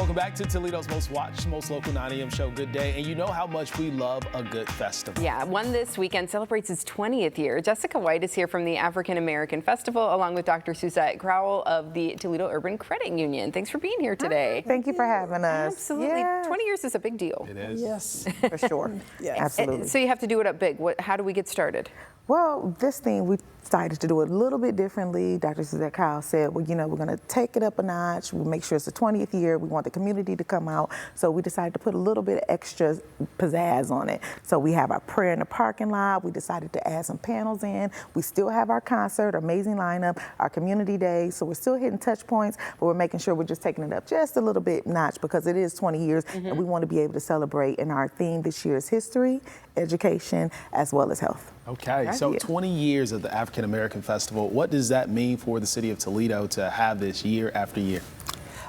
Welcome back to Toledo's most watched, most local 9 a.m. show, Good Day. And you know how much we love a good festival. Yeah, one this weekend celebrates its 20th year. Jessica White is here from the African American Festival, along with Dr. Suzette Crowell of the Toledo Urban Credit Union. Thanks for being here today. Thank you for having us. Absolutely. Yes. 20 years is a big deal. It is. Yes, for sure. Yes. Absolutely. So you have to do it up big. How do we get started? Well, this thing, we decided to do it a little bit differently. Dr. Suzette Crowell said, well, you know, we're going to take it up a notch. We'll make sure it's the 20th year. We want the community to come out. So we decided to put a little bit of extra pizzazz on it. So we have our prayer in the parking lot. We decided to add some panels in. We still have our concert, amazing lineup, our community day. So we're still hitting touch points, but we're making sure we're just taking it up just a little bit notch because it is 20 years and we want to be able to celebrate. And our theme this year is history, education, as well as health. Okay, so 20 years of the African American Festival. What does that mean for the city of Toledo to have this year after year?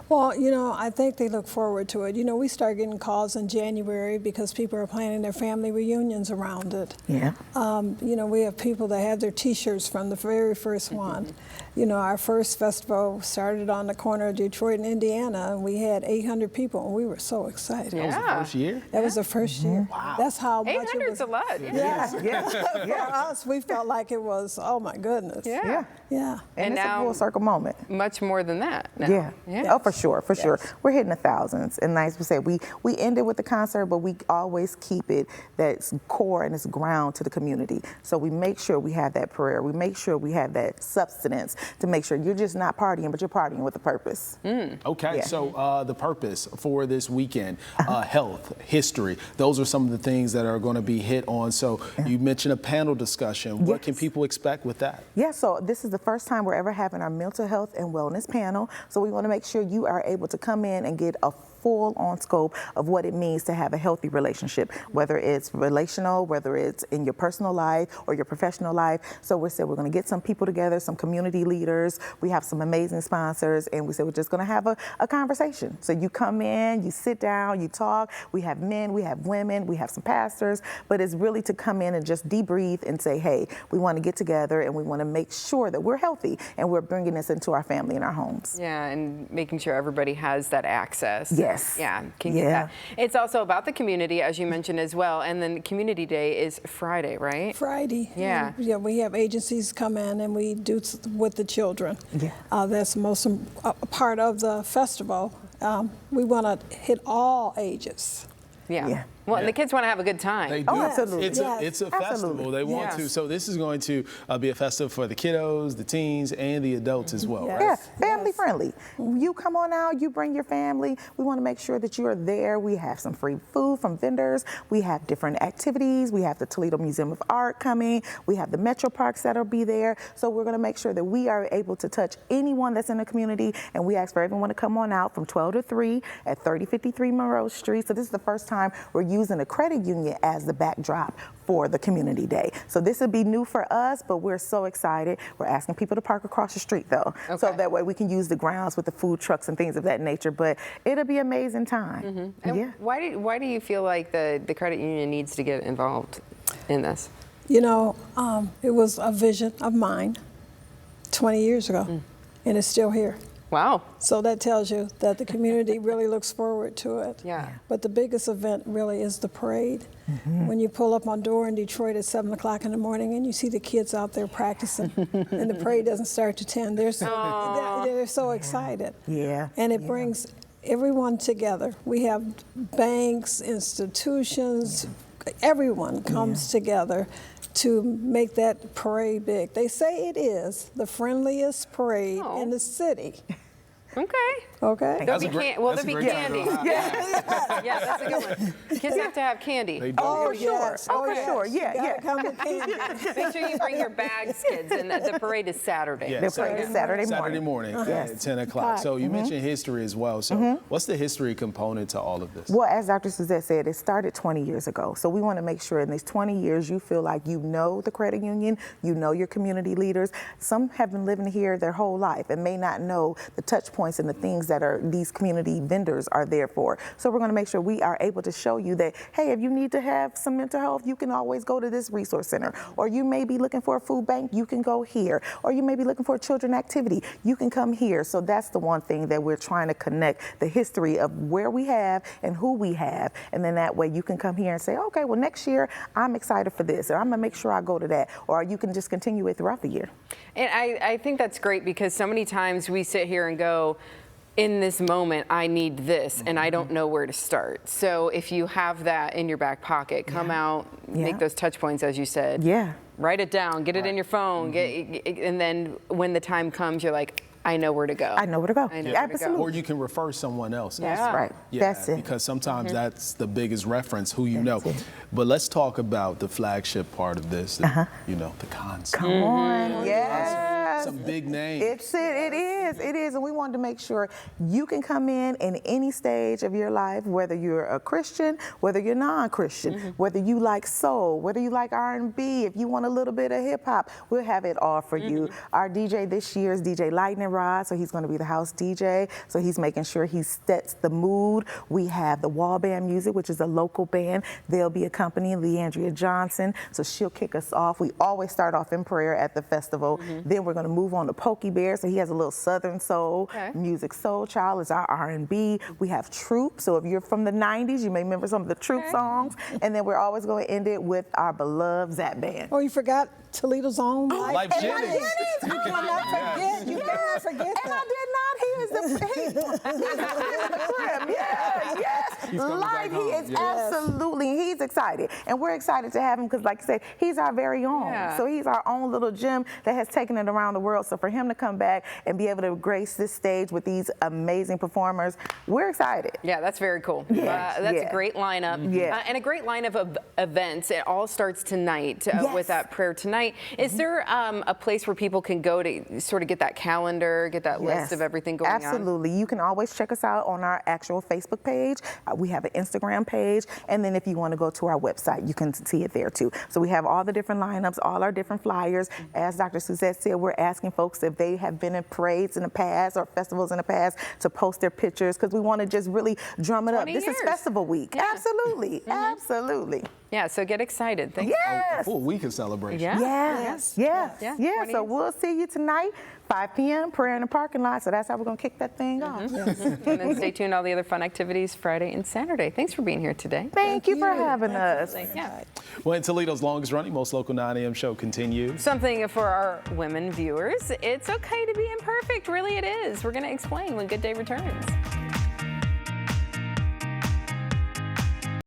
Well, you know, I think they look forward to it. You know, we start getting calls in January because people are planning their family reunions around it. Yeah. You know, we have people that have their T-shirts from the very first one. You know, our first festival started on the corner of Detroit and Indiana, and we had 800 people, and we were so excited. That was the first year? That was the first year. Wow. That's how much 800 it is was. a lot. Yeah. For us, we felt like it was, oh my goodness. Yeah. Yeah. And it's now- a full circle moment. Much more than that now. Yeah. Oh, for sure, for sure. We're hitting the thousands. And nice to say, we ended with the concert, but we always keep it that's core and it's ground to the community. So we make sure we have that prayer. We make sure we have that substance to make sure you're just not partying, but you're partying with a purpose. Okay, so the purpose for this weekend, health, history, those are some of the things that are going to be hit on. So you mentioned a panel discussion. What can people expect with that? Yeah, so this is the first time we're ever having our mental health and wellness panel. So we want to make sure you are able to come in and get a full-on scope of what it means to have a healthy relationship, whether it's relational, whether it's in your personal life or your professional life. So we said we're going to get some people together, some community leaders. We have some amazing sponsors, and we said we're just going to have a conversation. So you come in, you sit down, you talk. We have men, we have women, we have some pastors, but it's really to come in and just debrief and say, hey, we want to get together and we want to make sure that we're healthy and we're bringing this into our family and our homes. Yeah, and making sure everybody has that access. Yes. Yeah, can get that. It's also about the community, as you mentioned as well, and then Community Day is Friday, right? Friday. Yeah. Yeah, we have agencies come in and we do with the children. Yeah. That's the most part of the festival. We want to hit all ages. Yeah. Well, and the kids want to have a good time. They do. Oh, absolutely. It's a festival. Absolutely. They want to. So this is going to be a festival for the kiddos, the teens, and the adults as well, Yes. right? Yeah, family friendly. You come on out, you bring your family. We want to make sure that you are there. We have some free food from vendors. We have different activities. We have the Toledo Museum of Art coming. We have the Metro Parks that'll be there. So we're going to make sure that we are able to touch anyone that's in the community. And we ask for everyone to come on out from 12 to 3 at 3053 Monroe Street. So this is the first time we're using the credit union as the backdrop for the community day. So this will be new for us, but we're so excited. We're asking people to park across the street though. Okay. So that way we can use the grounds with the food trucks and things of that nature, but it'll be an amazing time. And Yeah. why do you feel like the credit union needs to get involved in this? You know, it was a vision of mine 20 years ago, and it's still here. Wow. So that tells you that the community really looks forward to it. Yeah. But the biggest event really is the parade. When you pull up on door in Detroit at 7 o'clock in the morning and you see the kids out there practicing and the parade doesn't start to 10, they're so excited. Yeah. And it brings everyone together. We have banks, institutions, everyone comes together to make that parade big. They say it is the friendliest parade in the city. Okay. Okay? There'll be candy. Yeah. Yeah, that's a good one. Kids have to have candy. They do. Oh, For sure. yes. Oh, for yes. sure. You Yeah, gotta yeah. come with candy. Make sure you bring your bags, kids. And the parade is Saturday. Yeah, The parade is Saturday morning Yes. at 10 o'clock. So you mentioned history as well. So what's the history component to all of this? Well, as Dr. Suzette said, it started 20 years ago. So we want to make sure in these 20 years you feel like you know the credit union, you know your community leaders. Some have been living here their whole life and may not know the touch point points and the things that these community vendors are there for. So we're going to make sure we are able to show you that, hey, if you need to have some mental health, you can always go to this resource center. Or you may be looking for a food bank, you can go here. Or you may be looking for a children activity, you can come here. So that's the one thing that we're trying to connect the history of where we have and who we have. And then that way you can come here and say, okay, well, next year I'm excited for this, or I'm going to make sure I go to that. Or you can just continue it throughout the year. And I think that's great because so many times we sit here and go, in this moment, I need this, and I don't know where to start. So if you have that in your back pocket, come out, make those touch points, as you said. Yeah. Write it down, get it in your phone, and then when the time comes, you're like, I know where to go. I know where to go. I know where to go. Absolutely. Or you can refer someone else. That's right. Yeah, That's it. because sometimes that's the biggest reference, who you know. But let's talk about the flagship part of this, you know, the concert. Come on. Yes. Some big names. It is. And we wanted to make sure you can come in any stage of your life, whether you're a Christian, whether you're non-Christian, whether you like soul, whether you like R&B, if you want a little bit of hip hop, we'll have it all for you. Our DJ this year is DJ Lightning Rod, so he's going to be the house DJ. So he's making sure he sets the mood. We have the Wall Band Music, which is a local band. They'll be accompanying Leandria Johnson, so she'll kick us off. We always start off in prayer at the festival. Then we're going to move on to Pokey Bear, so he has a little Southern soul. Music Soul Child is our R&B. We have Troop, so if you're from the 90s, you may remember some of the Troop songs. And then we're always going to end it with our beloved Zap Band. Oh, you forgot Toledo's own Life Jennings. You cannot forget. You cannot forget And that. I did not. He is the crib. Yes. He's coming Live. back He home. is Yes. absolutely. He's excited, and we're excited to have him because, like I said, he's our very own. Yeah. So he's our own little gem that has taken it around the world. So for him to come back and be able to grace this stage with these amazing performers, we're excited. Yeah, that's very cool. Yeah, That's yeah. a great lineup. Yeah. And a great lineup of events. It all starts tonight Yes. with that prayer tonight. Is there a place where people can go to sort of get that calendar, get that list of everything going on? Absolutely. You can always check us out on our actual Facebook page. We have an Instagram page. And then if you want to go to our website, you can see it there too. So we have all the different lineups, all our different flyers. As Dr. Suzette said, we're asking folks if they have been in parades in the past or festivals in the past to post their pictures because we want to just really drum it up. 20 This is years. festival week. Yeah. Absolutely. Absolutely. Yeah, so get excited. Thank Yes. A full week of celebration. Yeah. Yes. Yes. Yeah. Yeah. 20 So years. we'll see you tonight, 5 p.m., prayer in the parking lot. So that's how we're going to kick that thing off. And then stay tuned to all the other fun activities Friday and Saturday. Thanks for being here today. Thank you for having us. Yeah. Well, in Toledo's longest running, Most Local 9 a.m. show continues. Something for our women viewers. It's okay to be imperfect. Really, it is. We're going to explain when Good Day returns.